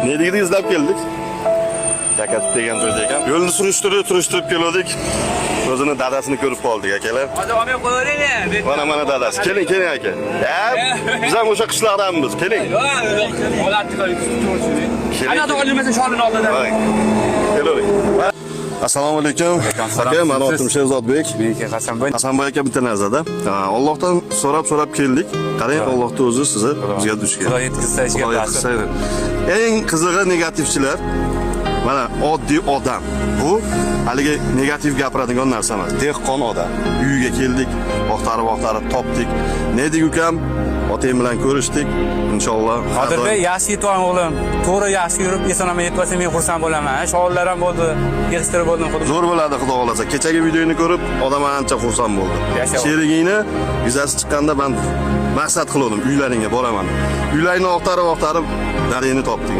Nega izlab keldik? Yakat degan joyda ekan. Yo'lni surishtirib keldik. O'zini dadasini ko'rib qoldik akalar. Hadi olmay qo'yaveringlar. Mana dadasi. Keling aka. Biz ham o'sha qishloqdanmiz. Keling. Ana to'g'rilmasa sholini oldida. Keling. Assalomu alaykum. Aka, men otim Shehzodbek. Hasanboy aka bitta narzada. Allohdan so'rab keldik. Qarang, Allohning o'zi sizni bizga duch keldi. Xudo yetkazsa ishga Yetkazsa. Eng qizig'i negativchilar. Mana oddiy odam. Bu haligi negativ gapiradigan narsa emas. Dehqon odam. Uyiga keldik, vaqtari topdik. Ne dedik ukam? Otang bilan ko'rishdik. Inshaalloh. Qodirbek, yaxshi yetyapman o'g'lim. To'g'ri yaxshi yurib, eson-omon yetyapsam men xursand bo'laman. Shog'illar ham bo'ldi, yig'ishtirib bo'ldim. Zo'r bo'ladi xudo xolasa. Kechagi videoni ko'rib, odam ancha xursand bo'ldi. Sherigingni vizasi chiqqanda men maqsad qildim, uylaringga boraman. Uylarni vaqtari darayni topdik.